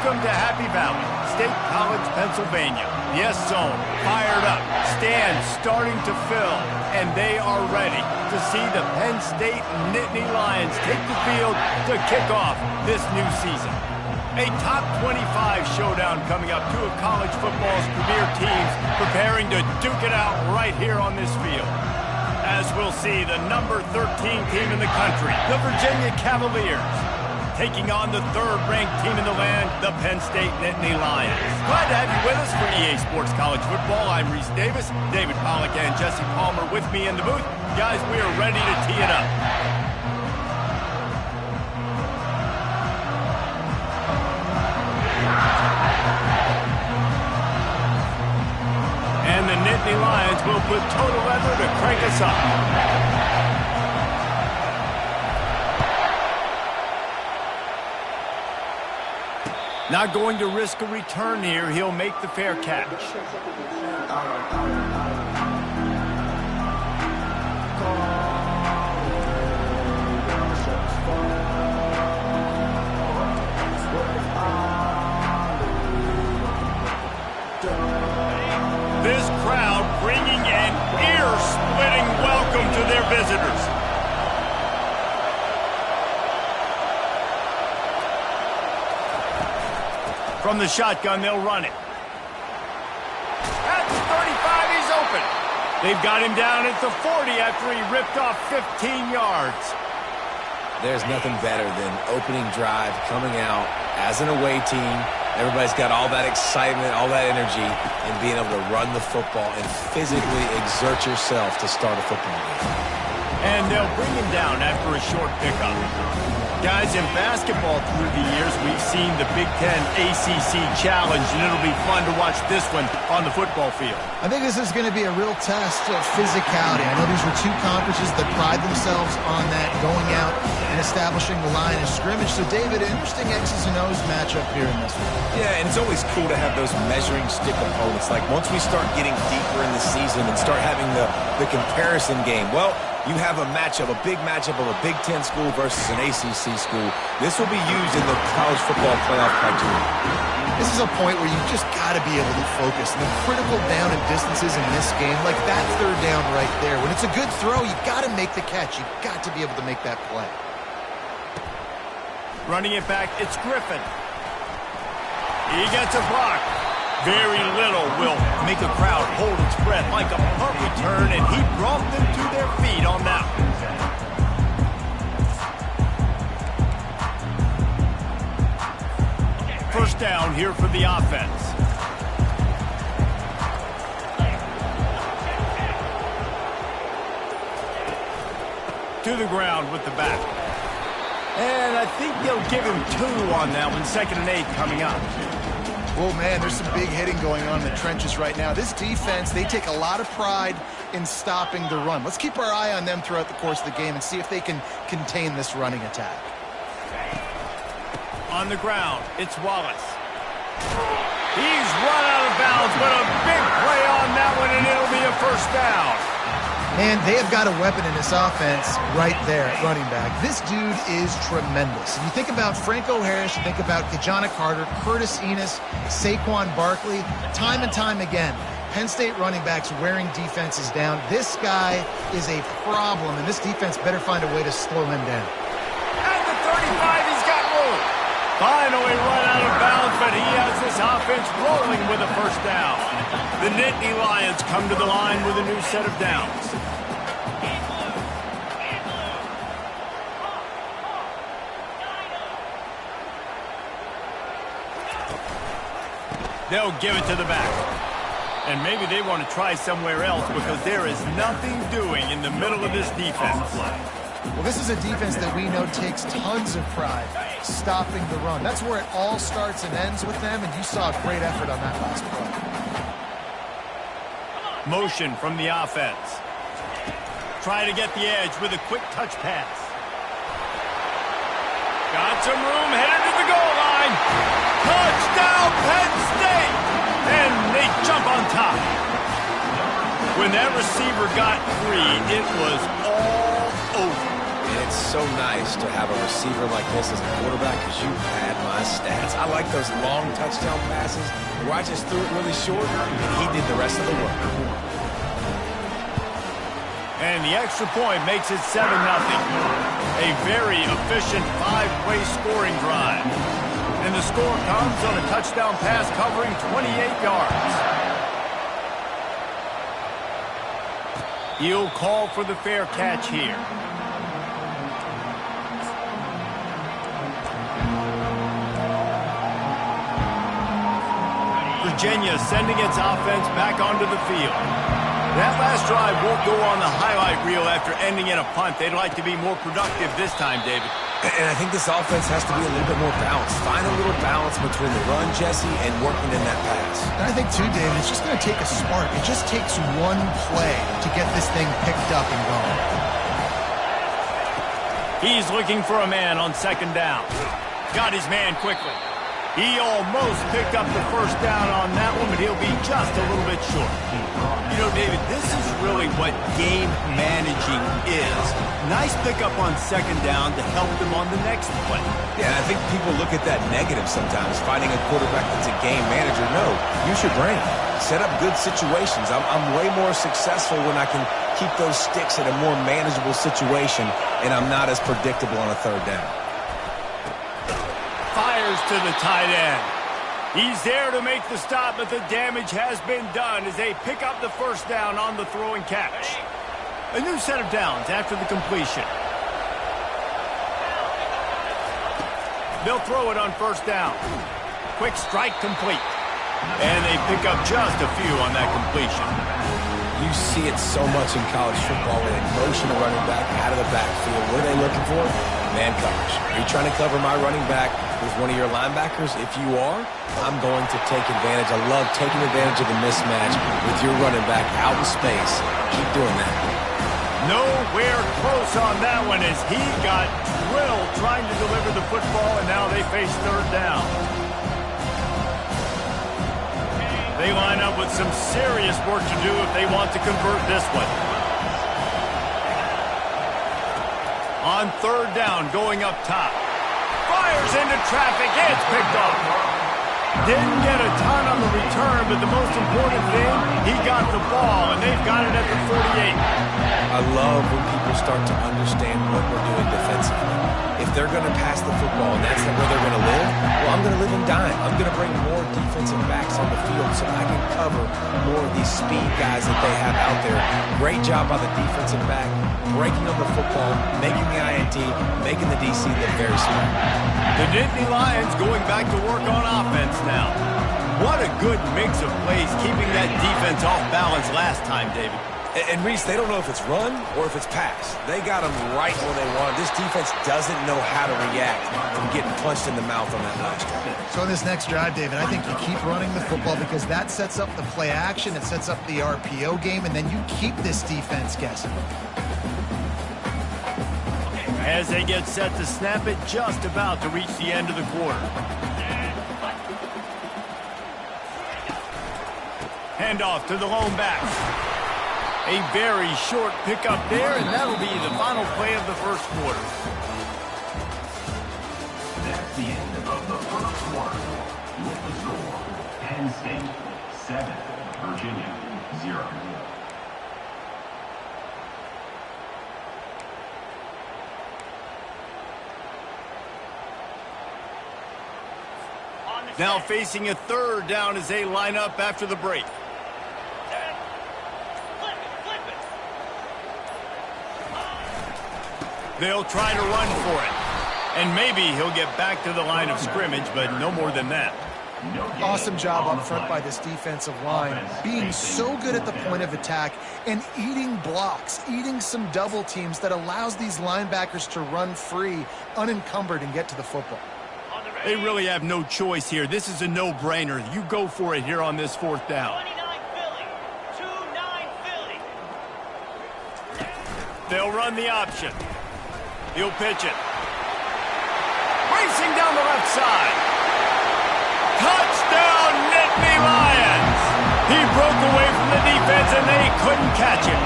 Welcome to Happy Valley, State College, Pennsylvania. The S-Zone fired up, stands starting to fill, and they are ready to see the Penn State Nittany Lions take the field to kick off this new season. A top 25 showdown coming up, two of college football's premier teams preparing to duke it out right here on this field. As we'll see, the number 13 team in the country, the Virginia Cavaliers, taking on the third-ranked team in the land, the Penn State Nittany Lions. Glad to have you with us for EA Sports College Football. I'm Reese Davis, David Pollack and Jesse Palmer with me in the booth. Guys, we are ready to tee it up. And the Nittany Lions will put total leather to crank us up. Not going to risk a return here. He'll make the fair catch. This crowd bringing an ear-splitting welcome to their visitors. From the shotgun, they'll run it. At the 35, he's open. They've got him down at the 40 after he ripped off 15 yards. There's nothing better than opening drive, coming out as an away team. Everybody's got all that excitement, all that energy, and being able to run the football and physically exert yourself to start a football game. And they'll bring him down after a short pickup. Guys, in basketball through the years, we've seen the Big Ten ACC Challenge, and it'll be fun to watch this one on the football field. I think this is going to be a real test of physicality. I know these were two conferences that pride themselves on that, going out and establishing the line of scrimmage. So, David, interesting X's and O's matchup here in this one. Yeah, and it's always cool to have those measuring stick opponents. Like, once we start getting deeper in the season and start having the comparison game, well, you have a matchup, a big matchup of a Big Ten school versus an ACC school. This will be used in the college football playoff criteria. This is a point where you just got to be able to focus. The critical down and distances in this game, like that third down right there. When it's a good throw, you got to make the catch. You got to be able to make that play. Running it back, it's Griffin. He gets a block. Very little will make a crowd hold its breath like a punt return, and he brought them to their feet on that one. First down here for the offense. To the ground with the back. And I think they'll give him 2 on that one. 2nd and 8 coming up. Oh, man, there's some big hitting going on in the trenches right now. This defense, they take a lot of pride in stopping the run. Let's keep our eye on them throughout the course of the game and see if they can contain this running attack. On the ground, it's Wallace. He's run out of bounds, but a big play on that one, and it'll be a first down. And they have got a weapon in this offense right there at running back. This dude is tremendous. If you think about Franco Harris, you think about Kajana Carter, Curtis Enos, Saquon Barkley, time and time again, Penn State running backs wearing defenses down. This guy is a problem, and this defense better find a way to slow him down. At the 35, he's got room. Finally run out of bounds, but he has this offense rolling with a first down. The Nittany Lions come to the line with a new set of downs. They'll give it to the back. And maybe they want to try somewhere else because there is nothing doing in the middle of this defense. Well, this is a defense that we know takes tons of pride stopping the run. That's where it all starts and ends with them, and you saw a great effort on that last play. Motion from the offense. Try to get the edge with a quick touch pass. Got some room, headed to the goal line. Touchdown, Penn State! And they jump on top. When that receiver got free, it was all over. And It's so nice to have a receiver like this as a quarterback because you had my stats. I like those long touchdown passes where I just threw it really short and he did the rest of the work. And the extra point makes it 7-0. A very efficient 5-play scoring drive. And the score comes on a touchdown pass covering 28 yards. He'll call for the fair catch here. Virginia sending its offense back onto the field. That last drive won't go on the highlight reel after ending in a punt. They'd like to be more productive this time, David. And I think this offense has to be a little bit more balanced. Find a little balance between the run, Jesse, and working in that pass. And I think, too, David, it's just going to take a spark. It just takes one play to get this thing picked up and going. He's looking for a man on second down. Got his man quickly. He almost picked up the first down on that one, but he'll be just a little bit short. You know, David, this is really what game managing is. Nice pickup on second down to help them on the next play. Yeah, I think people look at that negative sometimes, finding a quarterback that's a game manager. No, use your brain. Set up good situations. I'm way more successful when I can keep those sticks in a more manageable situation, and I'm not as predictable on a third down. Fires to the tight end. He's there to make the stop, but the damage has been done as they pick up the first down on the throw and catch. A new set of downs after the completion. They'll throw it on first down. Quick strike complete. And they pick up just a few on that completion. You see it so much in college football when they motion a running back out of the backfield. What are they looking for? Man coverage. Are you trying to cover my running back with one of your linebackers? If you are, I'm going to take advantage. I love taking advantage of the mismatch with your running back out in space. Keep doing that. Nowhere close on that one as he got drilled trying to deliver the football, and now they face third down. They line up with some serious work to do if they want to convert this one. On third down, going up top. Fires into traffic. It's picked off. Didn't get a ton on the return, but the most important thing, he got the ball, and they've got it at the 48. I love when people start to understand what we're doing defensively. If they're going to pass the football and that's where they're going to live, well, I'm going to live and dime. I'm going to bring more defensive backs on the field so I can cover more of these speed guys that they have out there. Great job by the defensive back, breaking on the football, making the INT, making the DC look very smart. The Nittany Lions going back to work on offense now. What a good mix of plays, keeping that defense off balance last time, David. And Reese, they don't know if it's run or if it's pass. They got them right where they want. This defense doesn't know how to react from getting punched in the mouth on that last drive. So in this next drive, David, I think you keep running the football because that sets up the play action, it sets up the RPO game, and then you keep this defense guessing. As they get set to snap it, just about to reach the end of the quarter. Handoff to the lone back. A very short pickup there, and that'll be the final play of the first quarter. That's the end of the first quarter. With the score, Penn State 7, Virginia 0. Now facing a third down as they line up after the break. They'll try to run for it. And maybe he'll get back to the line of scrimmage, but no more than that. Awesome job up front by this defensive line, being so good at the point of attack and eating blocks, eating some double teams that allows these linebackers to run free, unencumbered, and get to the football. They really have no choice here. This is a no-brainer. You go for it here on this fourth down. 29 Philly. 2-9 Philly. They'll run the option. He'll pitch it. Racing down the left side. Touchdown, Nittany Lions. He broke away from the defense, and they couldn't catch him.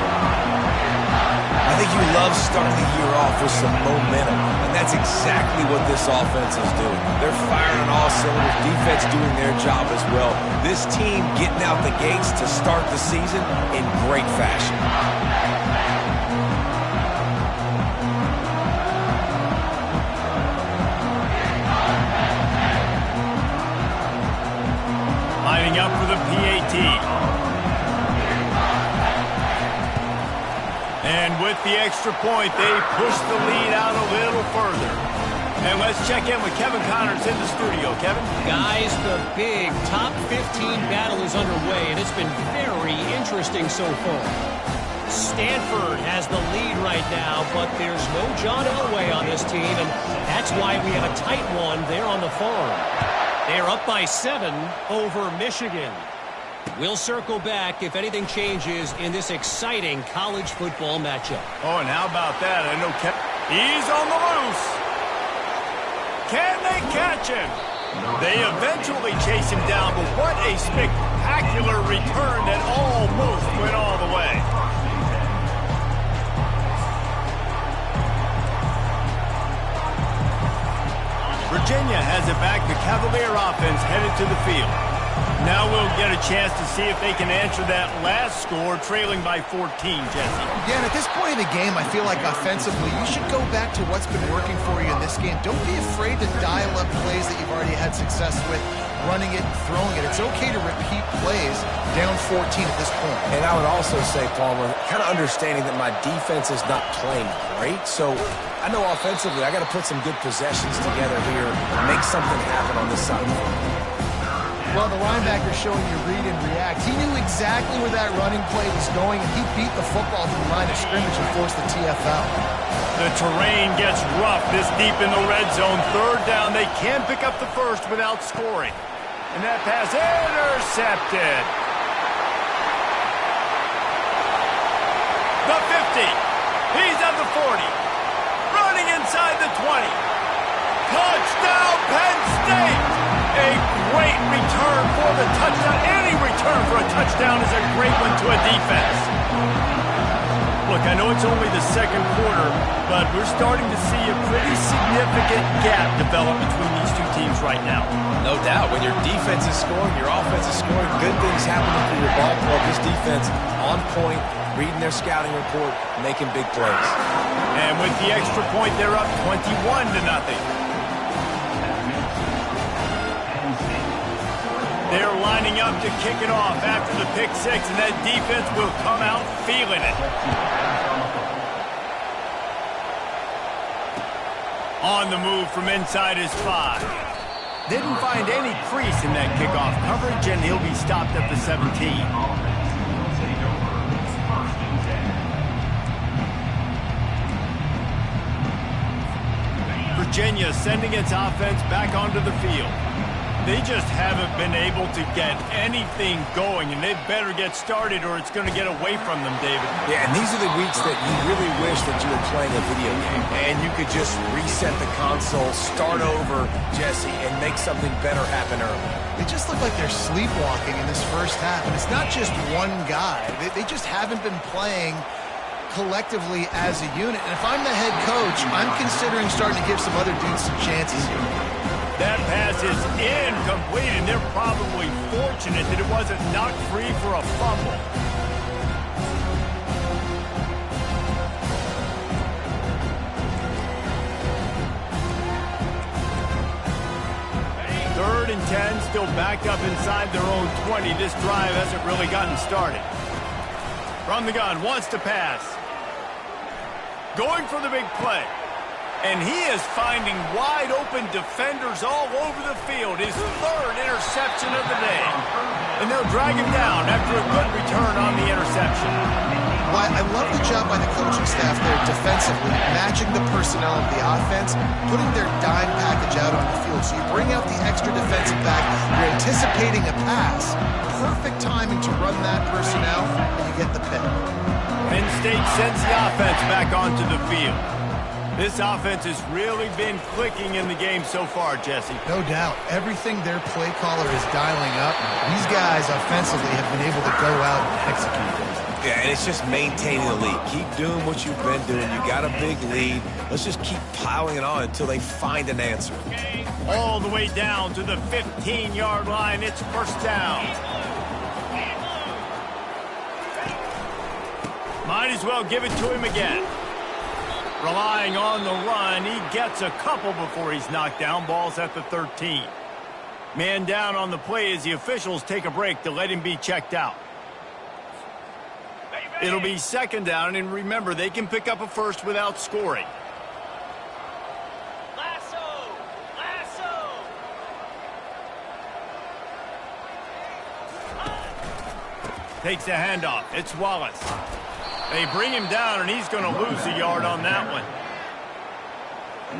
I think you love starting the year off with some momentum, and that's exactly what this offense is doing. They're firing on all cylinders, defense doing their job as well. This team getting out the gates to start the season in great fashion. Lining up for the PAT. And with the extra point, they push the lead out a little further. And let's check in with Kevin Connors in the studio. Kevin? Guys, the big top 15 battle is underway, and it's been very interesting so far. Stanford has the lead right now, but there's no John Elway on this team, and that's why we have a tight one there on the farm. They're up by 7 over Michigan. We'll circle back if anything changes in this exciting college football matchup. Oh, and how about that? I know he's on the loose. Can they catch him? They eventually chase him down, but what a spectacular return that almost went all the way. Virginia has it back. The Cavalier offense headed to the field. Now we'll get a chance to see if they can answer that last score, trailing by 14, Jesse. Yeah, and at this point in the game, I feel like offensively, you should go back to what's been working for you in this game. Don't be afraid to dial up plays that you've already had success with, running it and throwing it. It's okay to repeat plays down 14 at this point. And I would also say, Palmer, kind of understanding that my defense is not playing great, so I know offensively I got to put some good possessions together here and make something happen on this side of the ball. Well, the linebacker showing you read and react. He knew exactly where that running play was going, and he beat the football to the line of scrimmage and forced the TFL. The terrain gets rough this deep in the red zone. Third down, they can pick up the first without scoring. And that pass intercepted. The 50. He's at the 40. Running inside the 20. Touchdown, Penn State! A great return for the touchdown. Any return for a touchdown is a great one to a defense. Look, I know it's only the second quarter, but we're starting to see a pretty significant gap develop between these two teams right now. No doubt. When your defense is scoring, your offense is scoring, good things happening for your ball club. This defense on point, reading their scouting report, making big plays. And with the extra point, they're up 21-0. They're lining up to kick it off after the pick six, and that defense will come out feeling it. On the move from inside his 5. Didn't find any crease in that kickoff coverage, and he'll be stopped at the 17. Virginia sending its offense back onto the field. They just haven't been able to get anything going, and they better get started or it's going to get away from them, David. Yeah, and these are the weeks that you really wish that you were playing a video game, and you could just reset the console, start over, Jesse, and make something better happen early. They just look like they're sleepwalking in this first half, and it's not just one guy. They just haven't been playing collectively as a unit, and if I'm the head coach, I'm considering starting to give some other dudes some chances here. That pass is incomplete, and they're probably fortunate that it wasn't knocked free for a fumble. Third and 10, still backed up inside their own 20. This drive hasn't really gotten started. From the gun, wants to pass. Going for the big play. And he is finding wide-open defenders all over the field. His third interception of the day. And they'll drag him down after a good return on the interception. Well, I love the job by the coaching staff there defensively, matching the personnel of the offense, putting their dime package out on the field. So you bring out the extra defensive back, you're anticipating a pass. Perfect timing to run that personnel, and you get the pick. Penn State sends the offense back onto the field. This offense has really been clicking in the game so far, Jesse. No doubt. Everything their play caller is dialing up, these guys offensively have been able to go out and execute. Yeah, and it's just maintaining the lead. Keep doing what you've been doing. You got a big lead. Let's just keep piling it on until they find an answer. All the way down to the 15-yard line. It's first down. Might as well give it to him again. Relying on the run, he gets a couple before he's knocked down. Ball's at the 13. Man down on the play as the officials take a break to let him be checked out. It'll be second down, and remember, they can pick up a first without scoring. Lasso! Lasso! Takes the handoff. It's Wallace. They bring him down, and he's going to lose a yard on that one.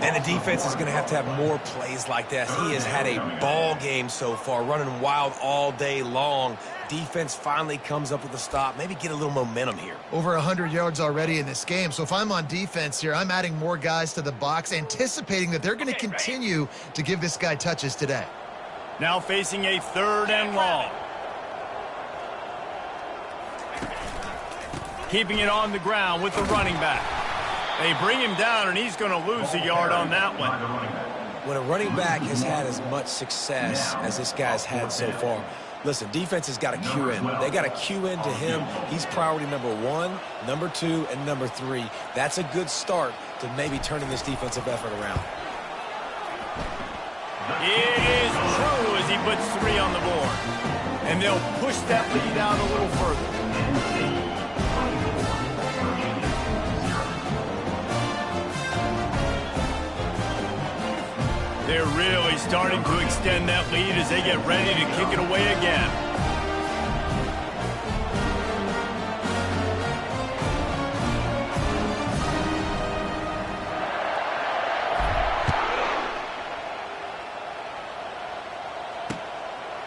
And the defense is going to have more plays like that. He has had a ball game so far, running wild all day long. Defense finally comes up with a stop. Maybe get a little momentum here. Over 100 yards already in this game. So if I'm on defense here, I'm adding more guys to the box, anticipating that they're going to continue to give this guy touches today. Now facing a third and long. Keeping it on the ground with the running back. They bring him down, and he's going to lose a yard on that one. When a running back has had as much success as this guy's had so far, listen, defense has got to cue in. They got to cue in to him. He's priority number 1, number 2, and number 3. That's a good start to maybe turning this defensive effort around. It is true as he puts 3 on the board. And they'll push that lead out a little further. They're really starting to extend that lead as they get ready to kick it away again.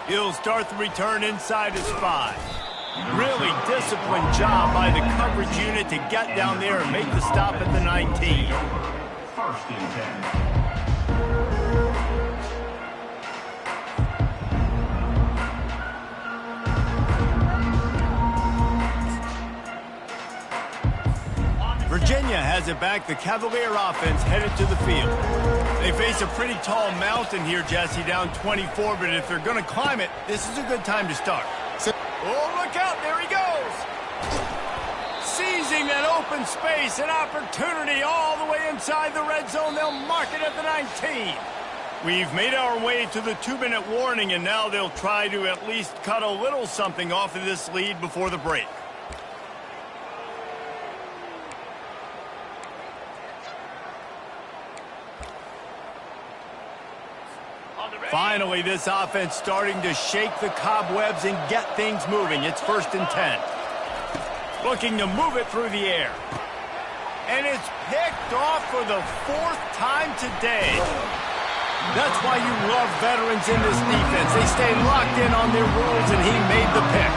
He'll start the return inside his 5. Really disciplined job by the coverage unit to get down there and make the stop at the 19. First and 10. Virginia has it back. The Cavalier offense headed to the field. They face a pretty tall mountain here, Jesse, down 24, but if they're going to climb it, this is a good time to start. Oh, look out. There he goes. Seizing that open space, an opportunity all the way inside the red zone. They'll mark it at the 19. We've made our way to the 2-minute warning, and now they'll try to at least cut a little something off of this lead before the break. Finally, this offense starting to shake the cobwebs and get things moving. It's first and 10. Looking to move it through the air. And it's picked off for the 4th time today. That's why you love veterans in this defense. They stay locked in on their rules, and he made the pick.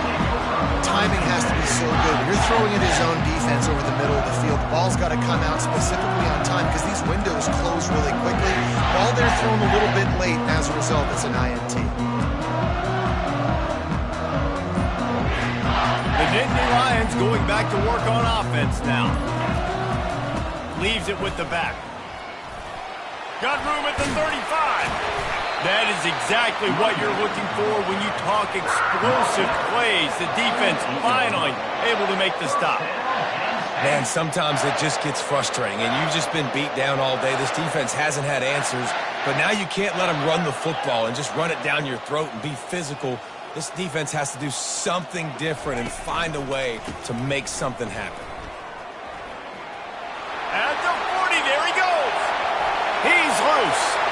Timing has to be so good. When you're throwing in his own defense over the middle of the field, the ball's got to come out specifically on time because these windows close really quickly. Ball they're thrown a little bit late, and as a result, it's an INT. The Nittany Lions going back to work on offense now. Leaves it with the back. Got room at the 35. That is exactly what you're looking for when you talk explosive plays. The defense finally able to make the stop. Man, sometimes it just gets frustrating, and you've just been beat down all day. This defense hasn't had answers, but now you can't let them run the football and just run it down your throat and be physical. This defense has to do something different and find a way to make something happen. At the 40, there he goes. He's loose.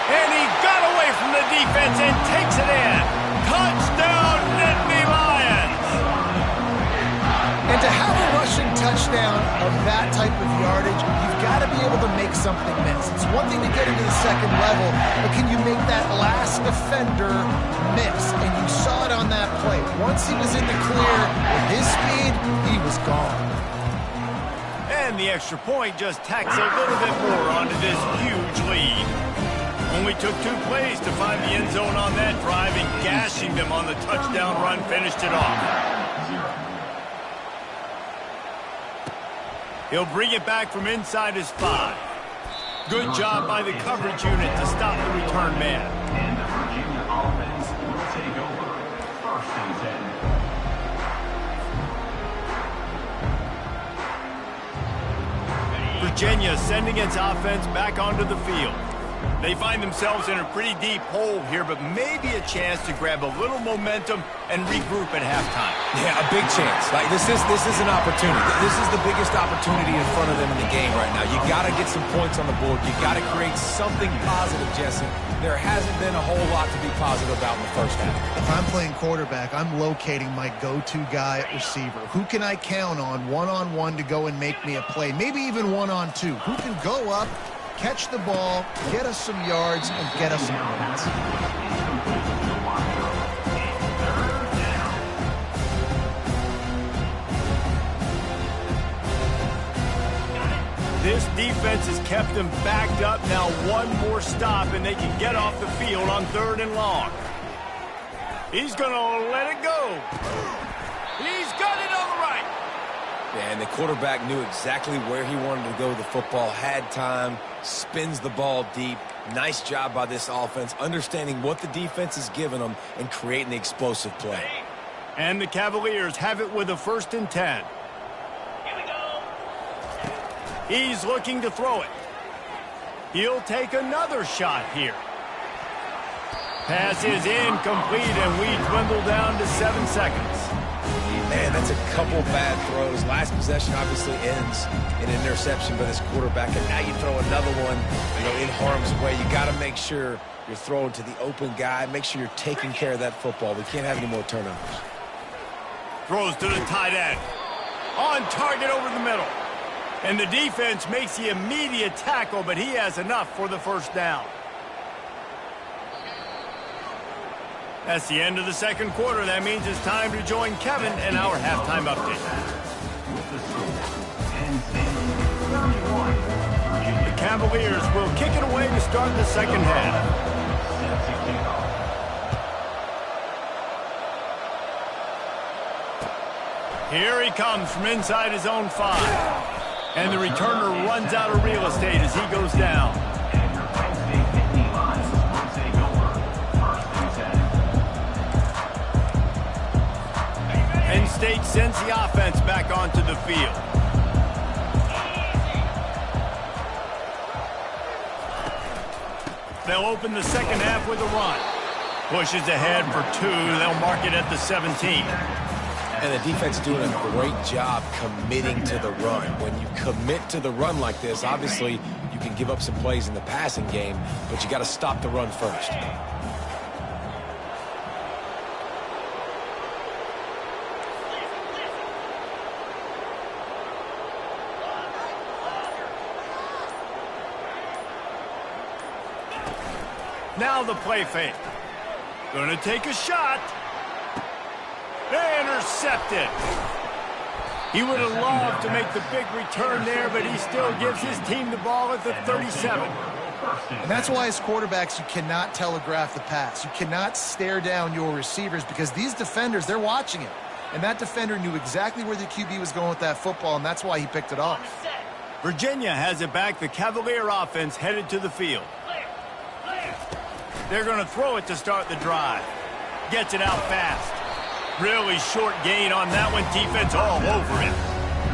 And he got away from the defense and takes it in. Touchdown, Nittany Lions. And to have a rushing touchdown of that type of yardage, you've got to be able to make something miss. It's one thing to get into the second level, but can you make that last defender miss? And you saw it on that play. Once he was in the clear, with his speed, he was gone. And the extra point just tacks a little bit more onto this huge lead. Only took 2 plays to find the end zone on that drive, and gashing them on the touchdown run finished it off. He'll bring it back from inside his 5. Good job by the coverage unit to stop the return man. And the Virginia offense will take over. 1st and 10. Virginia sending its offense back onto the field. They find themselves in a pretty deep hole here, but maybe a chance to grab a little momentum and regroup at halftime. Yeah, a big chance. Like this is an opportunity. This is the biggest opportunity in front of them in the game right now. You got to get some points on the board. You got to create something positive, Jesse. There hasn't been a whole lot to be positive about in the first half. If I'm playing quarterback, I'm locating my go-to guy at receiver. Who can I count on one-on-one to go and make me a play? Maybe even one-on-two. Who can go up, catch the ball, get us some yards, and get us some points? This defense has kept them backed up. Now one more stop, and they can get off the field on 3rd and long. He's going to let it go. He's got it on the right. Yeah, and the quarterback knew exactly where he wanted to go with the football, had time, spins the ball deep. Nice job by this offense, understanding what the defense is giving them and creating the explosive play. And the Cavaliers have it with a 1st and 10. He's looking to throw it. He'll take another shot here. Pass is incomplete, and we dwindle down to 7 seconds. Man, that's a couple bad throws. Last possession obviously ends in an interception by this quarterback, and now you throw another one, in harm's way. You got to make sure you're throwing to the open guy. Make sure you're taking care of that football. We can't have any more turnovers. Throws to the tight end. On target over the middle. And the defense makes the immediate tackle, but he has enough for the 1st down. That's the end of the 2nd quarter. That means it's time to join Kevin in our halftime update. With the score, Penn State 31, Virginia. The Cavaliers will kick it away to start the 2nd half. Set to kick off. Here he comes from inside his own 5. And the returner runs out of real estate as he goes down. And your Penn State Nittany Lions will take over. 1st and 10. Penn State sends the offense back onto the field. They'll open the 2nd half with a run. Pushes ahead for 2. They'll mark it at the 17. And the defense doing a great job committing to the run. When you commit to the run like this, obviously you can give up some plays in the passing game, but you got to stop the run first. Now the play fake. Gonna take a shot. Intercepted. He would have loved to make the big return there, but he still gives his team the ball at the 37. And that's why as quarterbacks, you cannot telegraph the pass. You cannot stare down your receivers because these defenders, they're watching it. And that defender knew exactly where the QB was going with that football, and that's why he picked it off. Virginia has it back. The Cavalier offense headed to the field. They're going to throw it to start the drive. Gets it out fast. Really short gain on that one. Defense all over him.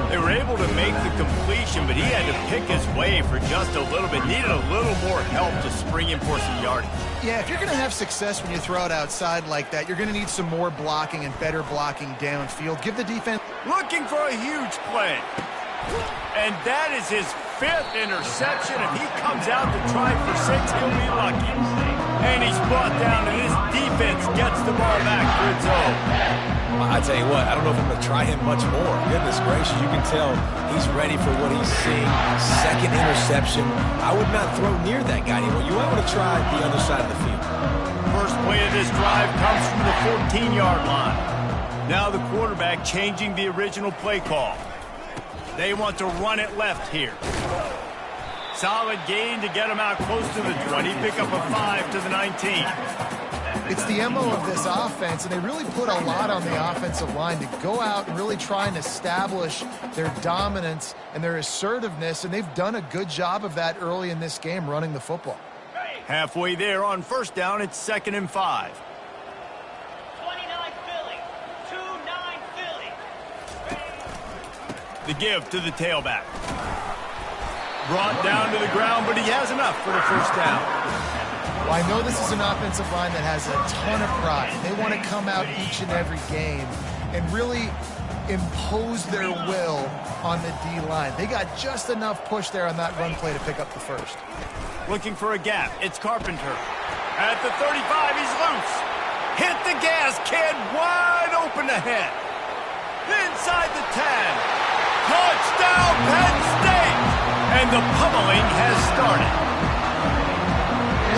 They were able to make the completion, but he had to pick his way for just a little bit. Needed a little more help to spring him for some yardage. Yeah, if you're going to have success when you throw it outside like that, you're going to need some more blocking and better blocking downfield. Give the defense... Looking for a huge play. And that is his 5th interception. If he comes out to try for 6, he'll be lucky. And he's brought down, and his defense gets the ball back for its own. I tell you what, I don't know if I'm going to try him much more. Goodness gracious, you can tell he's ready for what he's seeing. 2nd interception. I would not throw near that guy anymore. You might want to try the other side of the field. First play of this drive comes from the 14-yard line. Now the quarterback changing the original play call. They want to run it left here. Solid gain to get him out close to the 20. Pick up a 5 to the 19. It's the MO of this offense, and they really put a lot on the offensive line to go out and really try and establish their dominance and their assertiveness, and they've done a good job of that early in this game running the football. Halfway there on first down, it's 2nd and 5. 29 Philly. 2-9 Philly. The give to the tailback. Brought down to the ground, but he has enough for the first down. Well, I know this is an offensive line that has a ton of pride. They want to come out each and every game and really impose their will on the D-line. They got just enough push there on that run play to pick up the first. Looking for a gap. It's Carpenter. At the 35, he's loose. Hit the gas, kid. Wide open ahead. Inside the 10. Touchdown, Penn State! And the pummeling has started.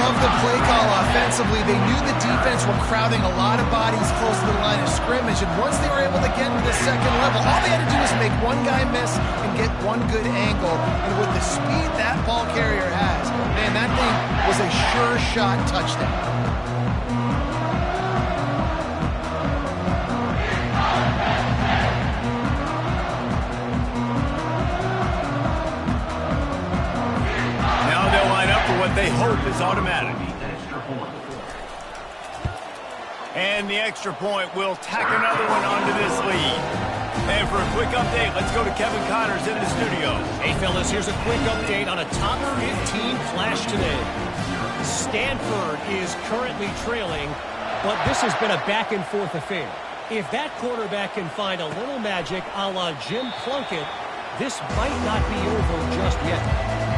Love the play call offensively. They knew the defense were crowding a lot of bodies close to the line of scrimmage, and once they were able to get to the second level, all they had to do was make one guy miss and get one good angle. And with the speed that ball carrier has, man, that thing was a sure shot touchdown. What they hope is automatic. And the extra point will tack another one onto this lead. And for a quick update, let's go to Kevin Connors in the studio. Hey, fellas, here's a quick update on a top 15 flash today. Stanford is currently trailing, but this has been a back-and-forth affair. If that quarterback can find a little magic a la Jim Plunkett, this might not be over just yet.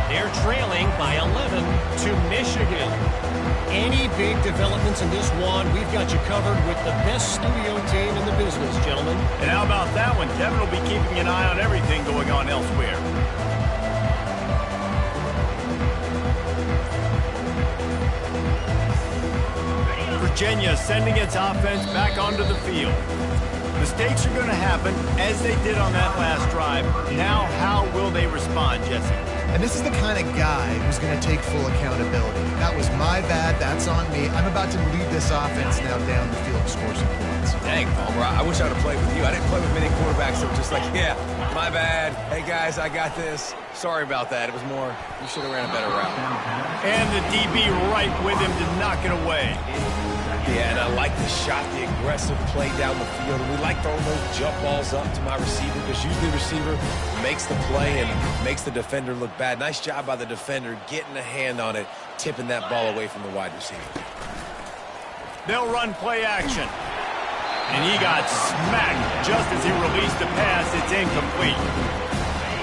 They're trailing by 11 to Michigan. Any big developments in this one, we've got you covered with the best studio team in the business, gentlemen. And how about that one? Kevin will be keeping an eye on everything going on elsewhere. Virginia sending its offense back onto the field. Mistakes are going to happen, as they did on that last drive. Now, how will they respond, Jesse? And this is the kind of guy who's going to take full accountability. That was my bad. That's on me. I'm about to lead this offense now down the field to score some points. Dang, Palmer, I wish I would have played with you. I didn't play with many quarterbacks that were just like, yeah, my bad. Hey, guys, I got this. Sorry about that. It was more, you should have ran a better route. And the DB right with him to knock it away. Yeah, and I like the shot, the aggressive play down the field. And we like throwing those jump balls up to my receiver because usually the receiver makes the play and makes the defender look bad. Nice job by the defender getting a hand on it, tipping that ball away from the wide receiver. They'll run play action. And he got smacked just as he released the pass. It's incomplete.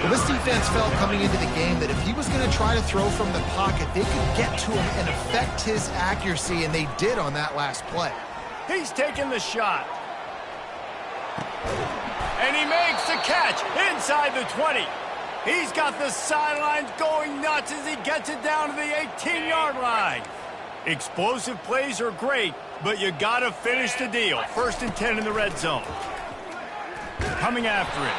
Well, this defense felt coming into the game that if he was going to try to throw from the pocket, they could get to him and affect his accuracy, and they did on that last play. He's taking the shot. And he makes the catch inside the 20. He's got the sidelines going nuts as he gets it down to the 18-yard line. Explosive plays are great, but you got to finish the deal. 1st and 10 in the red zone. Coming after it.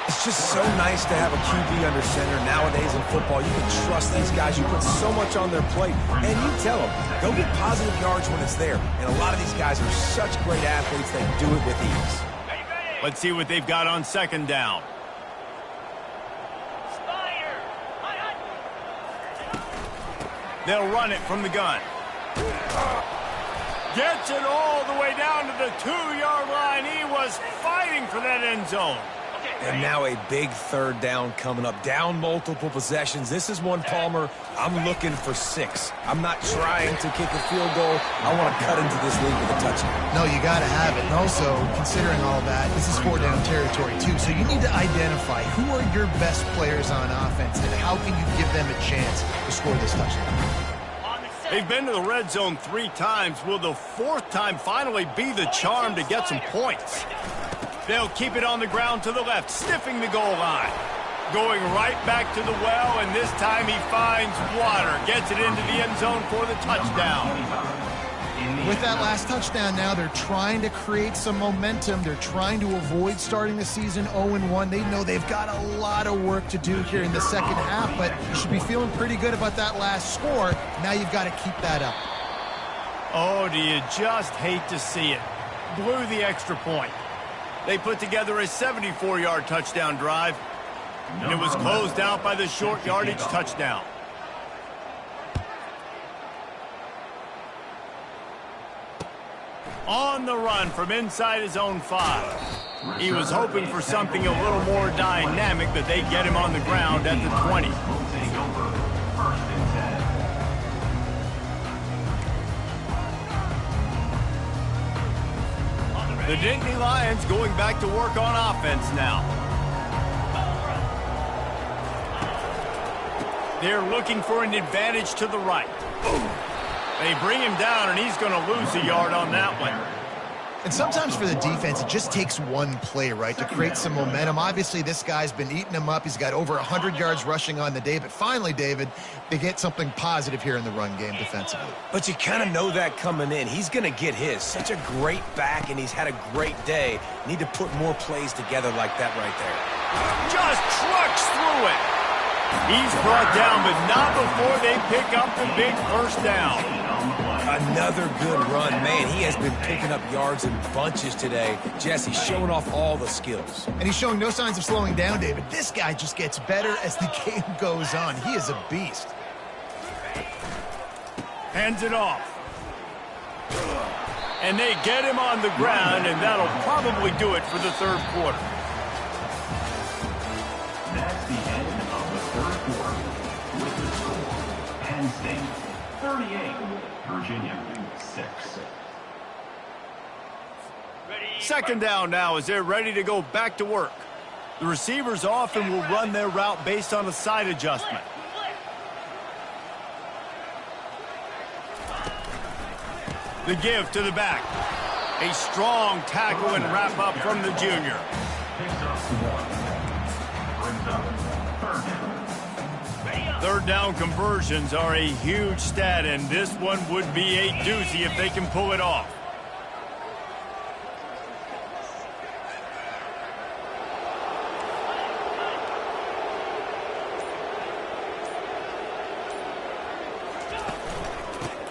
It's just so nice to have a QB under center nowadays in football. You can trust these guys. You put so much on their plate. And you tell them, go get positive yards when it's there. And a lot of these guys are such great athletes, they do it with ease. Let's see what they've got on 2nd down. They'll run it from the gun. Gets it all the way down to the 2-yard line. He was fighting for that end zone. And now a big 3rd down coming up. Down multiple possessions. This is one, Palmer, I'm looking for 6. I'm not trying to kick a field goal. I want to cut into this lead with a touchdown. No, you got to have it. And also, considering all that, this is 4-down territory too. So you need to identify who are your best players on offense and how can you give them a chance to score this touchdown. They've been to the red zone 3 times. Will the 4th time finally be the charm to get some points? They'll keep it on the ground to the left, sniffing the goal line. Going right back to the well, and this time he finds water. Gets it into the end zone for the touchdown. With that last touchdown now, they're trying to create some momentum. They're trying to avoid starting the season 0-1. They know they've got a lot of work to do here in the second half, but you should be feeling pretty good about that last score. Now you've got to keep that up. Oh, do you just hate to see it? Blew the extra point. They put together a 74-yard touchdown drive, and it was closed out by the short yardage touchdown. On the run from inside his own 5. He was hoping for something a little more dynamic, but they get him on the ground at the 20. The Nittany Lions going back to work on offense now. They're looking for an advantage to the right. They bring him down, and he's going to lose a yard on that one. And sometimes for the defense, it just takes one play, right, to create some momentum. Obviously, this guy's been eating him up. He's got over 100 yards rushing on the day. But finally, David, they get something positive here in the run game defensively. But you kind of know that coming in. He's going to get his. Such a great back, and he's had a great day. Need to put more plays together like that right there. Just trucks through it. He's brought down, but not before they pick up the big first down. Another good run. Man, he has been picking up yards in bunches today. Jesse showing off all the skills. And he's showing no signs of slowing down, David. This guy just gets better as the game goes on. He is a beast. Hands it off. And they get him on the ground, and that'll probably do it for the third quarter. That's the end of the third quarter. With the score, Penn State 38, Virginia 6. Second down now as they're ready to go back to work. The receivers often will run their route based on a side adjustment. The give to the back. A strong tackle and wrap up from the junior. Picks up 1. Brings up third down. Third down conversions are a huge stat, and this one would be a doozy if they can pull it off.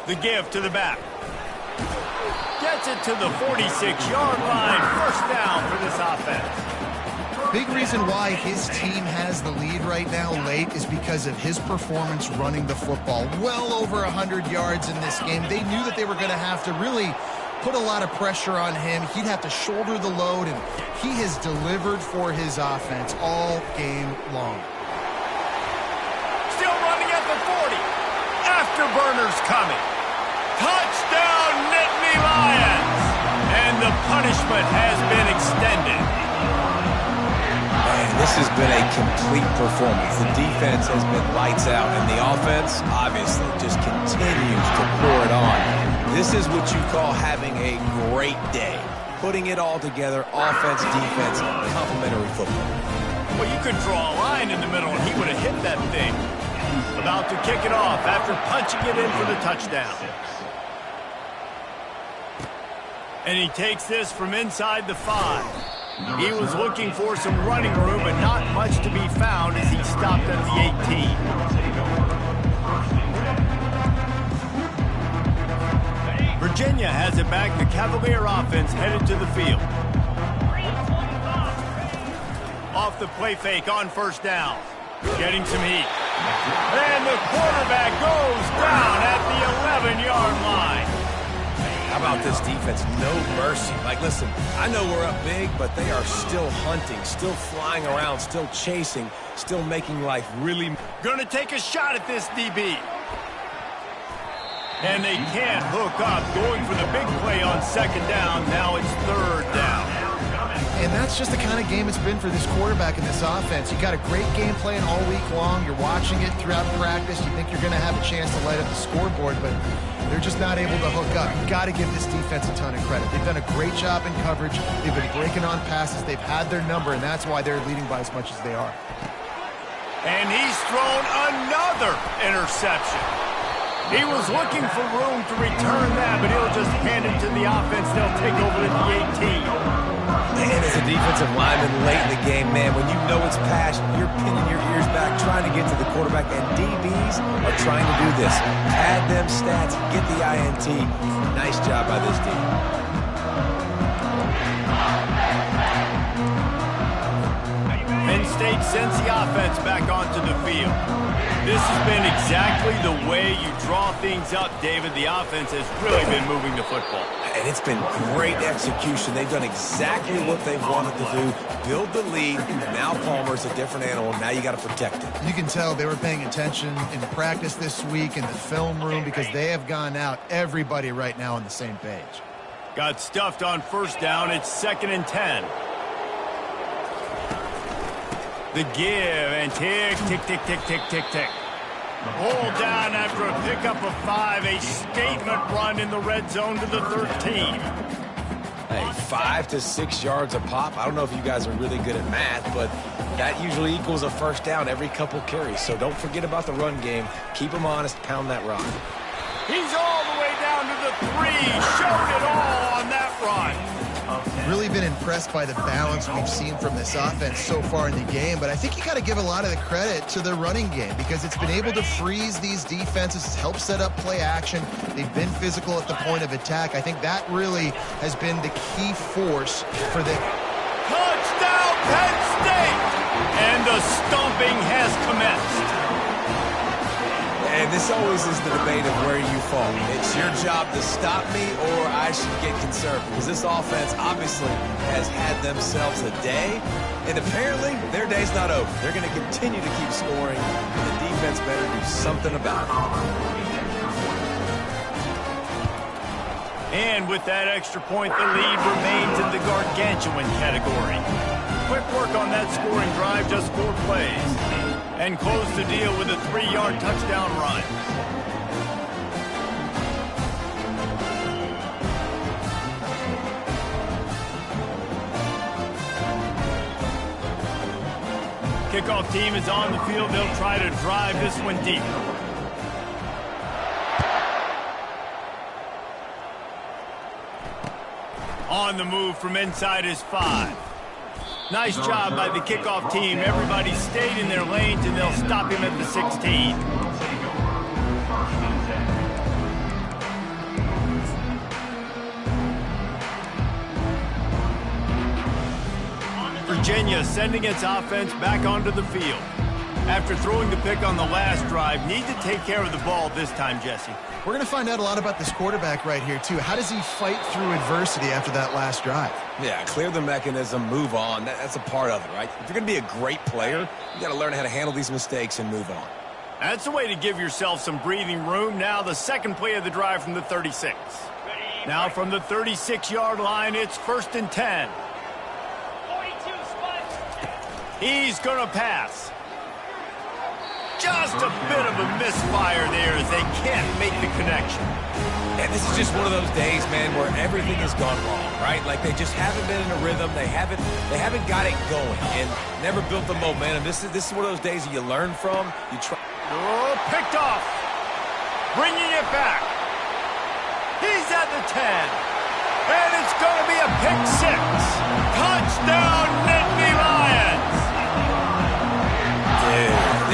The give to the back. Gets it to the 46-yard line. First down for this offense. Big reason why his team has the lead right now late is because of his performance running the football. Well over 100 yards in this game. They knew that they were going to have to really put a lot of pressure on him. He'd have to shoulder the load, and he has delivered for his offense all game long. Still running at the 40. Afterburners coming. Touchdown, Nittany Lions! And the punishment has been extended. Man, this has been a complete performance. The defense has been lights out, and the offense, obviously, just continues to pour it on. This is what you call having a great day. Putting it all together, offense, defense, complementary football. Well, you could draw a line in the middle, and he would have hit that thing. About to kick it off after punching it in for the touchdown. And he takes this from inside the 5. He was looking for some running room, but not much to be found as he stopped at the 18. Virginia has it back. The Cavalier offense headed to the field. Off the play fake on first down. Getting some heat. And the quarterback goes down at the 11-yard line. How about this defense? No mercy. Like, listen, I know we're up big, but they are still hunting, still flying around, still chasing, still making life really... Gonna take a shot at this DB. And they can't hook up. Going for the big play on second down. Now it's third down. And that's just the kind of game it's been for this quarterback in this offense. You got a great game plan all week long. You're watching it throughout practice. You think you're going to have a chance to light up the scoreboard, but they're just not able to hook up. You've got to give this defense a ton of credit. They've done a great job in coverage. They've been breaking on passes. They've had their number, and that's why they're leading by as much as they are. And he's thrown another interception. He was looking for room to return that, but he'll just hand it to the offense. They'll take over at the 18. Man, as a defensive lineman late in the game, man, when you know it's pass, you're pinning your ears back, trying to get to the quarterback, and DBs are trying to do this. Pad them stats, get the INT. Nice job by this team. Penn State sends the offense back onto the field. This has been exactly the way you draw things up, David. The offense has really been moving the football. And it's been great execution. They've done exactly what they've wanted to do. Build the lead. Now Palmer's a different animal. Now you got to protect it. You can tell they were paying attention in practice this week in the film room because they have gone out, everybody right now on the same page. Got stuffed on first down. It's 2nd and 10. The give, and tick, tick, tick, tick, tick, tick, tick. Hold down after a pickup of 5, a statement run in the red zone to the 13. Hey, 5 to 6 yards a pop. I don't know if you guys are really good at math, but that usually equals a first down every couple carries. So don't forget about the run game. Keep them honest, pound that rock. He's all the way down to the 3, showed it all on that run. Really been impressed by the balance we've seen from this offense so far in the game, but I think you got to give a lot of the credit to the running game because it's been able to freeze these defenses, help set up play action. They've been physical at the point of attack. I think that really has been the key force for the... Touchdown, Penn State! And the stomping has commenced. And this always is the debate of where you fall. It's your job to stop me or I should get concerned because this offense obviously has had themselves a day, and apparently their day's not over. They're going to continue to keep scoring, and the defense better do something about it. And with that extra point, the lead remains in the gargantuan category. Quick work on that scoring drive, just 4 plays. And close the deal with a 3-yard touchdown run. Kickoff team is on the field. They'll try to drive this one deep. On the move from inside his 5. Nice job by the kickoff team. Everybody stayed in their lanes, and they'll stop him at the 16. Virginia sending its offense back onto the field. After throwing the pick on the last drive, need to take care of the ball this time, Jesse. We're going to find out a lot about this quarterback right here, too. How does he fight through adversity after that last drive? Yeah, clear the mechanism, move on. That's a part of it, right? If you're going to be a great player, you got to learn how to handle these mistakes and move on. That's the way to give yourself some breathing room. Now the second play of the drive from the 36. Now from the 36-yard line, it's 1st and 10. 42 spot. He's going to pass. Just a bit of a misfire there as they can't make the connection. And this is just one of those days, man, where everything has gone wrong, right? Like they just haven't been in a rhythm. They haven't got it going and never built the momentum. This is one of those days that you learn from. You try. Oh, picked off. Bringing it back. He's at the 10. And it's going to be a pick 6. Touchdown, Nittany Lions.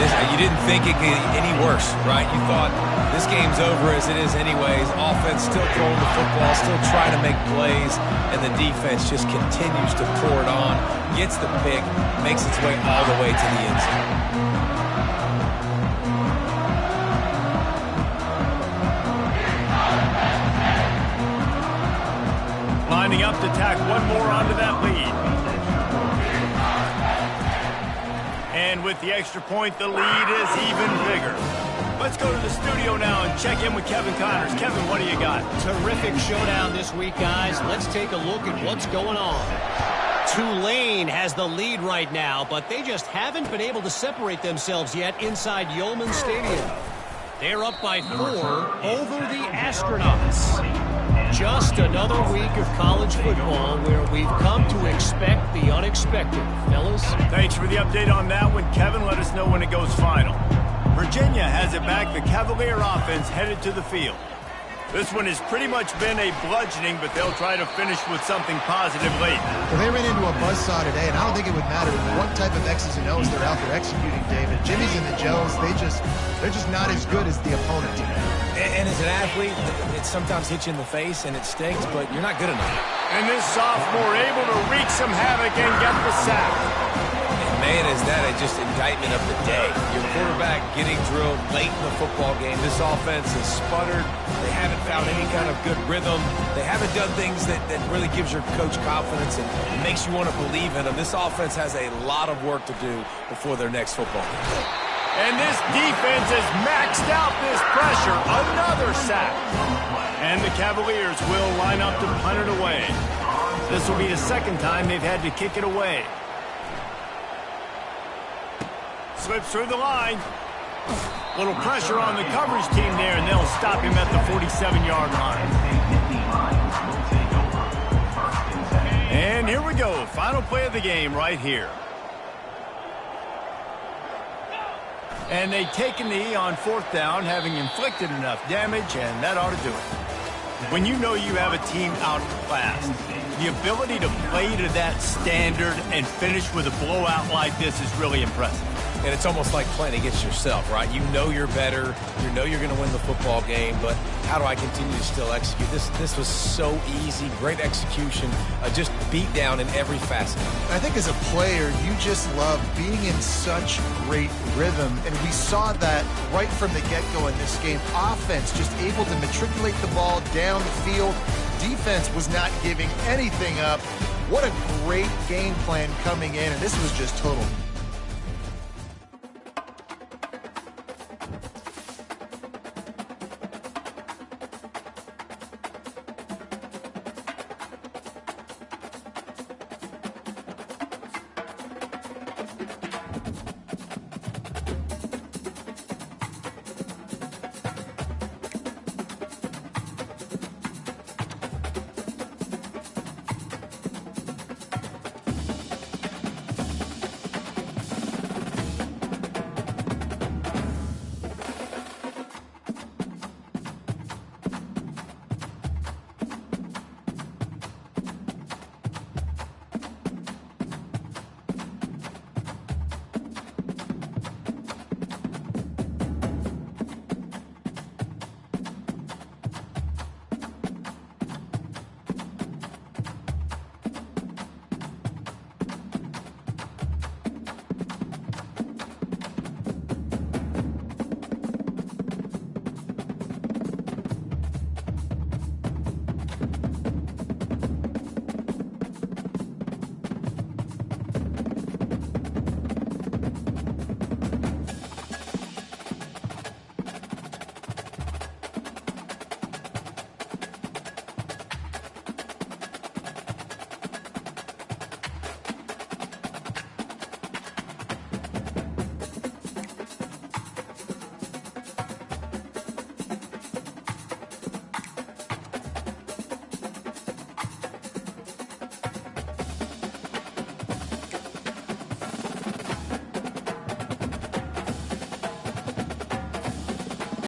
You didn't think it could get any worse, right? You thought this game's over as it is anyways. Offense still throwing the football, still trying to make plays, and the defense just continues to pour it on, gets the pick, makes its way all the way to the end zone. Lining up to tack one more onto that lead. And with the extra point, the lead is even bigger. Let's go to the studio now and check in with Kevin Connors. Kevin, what do you got? Terrific showdown this week, guys. Let's take a look at what's going on. Tulane has the lead right now, but they just haven't been able to separate themselves yet inside Yulman Stadium. They're up by 4 over the Astronauts. Just another week of college football where we've come to expect the unexpected. Fellas? Thanks for the update on that one, Kevin. Let us know when it goes final. Virginia has it back. The Cavalier offense headed to the field. This one has pretty much been a bludgeoning, but they'll try to finish with something positive late. Well, they ran into a buzzsaw today, and I don't think it would matter what type of X's and O's they're out there executing, David. Jimmy's and the Joes, they're just not as good as the opponent today. And as an athlete, it sometimes hits you in the face and it stinks, but you're not good enough. And this sophomore able to wreak some havoc and get the sack. Man, is that just indictment of the day. Your quarterback getting drilled late in the football game. This offense has sputtered. They haven't found any kind of good rhythm. They haven't done things that really gives your coach confidence and makes you want to believe in them. This offense has a lot of work to do before their next football game. And this defense has maxed out this pressure. Another sack. And the Cavaliers will line up to punt it away. This will be the second time they've had to kick it away. Slips through the line. Little pressure on the coverage team there, and they'll stop him at the 47-yard line. And here we go. Final play of the game right here. And they take a knee on fourth down, having inflicted enough damage, and that ought to do it. When you know you have a team outclassed, the ability to play to that standard and finish with a blowout like this is really impressive. And it's almost like playing against yourself, right? You know you're better. You know you're going to win the football game, but how do I continue to still execute? This was so easy. Great execution. Just beat down in every facet. I think as a player, you just love being in such great rhythm, and we saw that right from the get-go in this game. Offense just able to matriculate the ball down the field. Defense was not giving anything up. What a great game plan coming in, and this was just total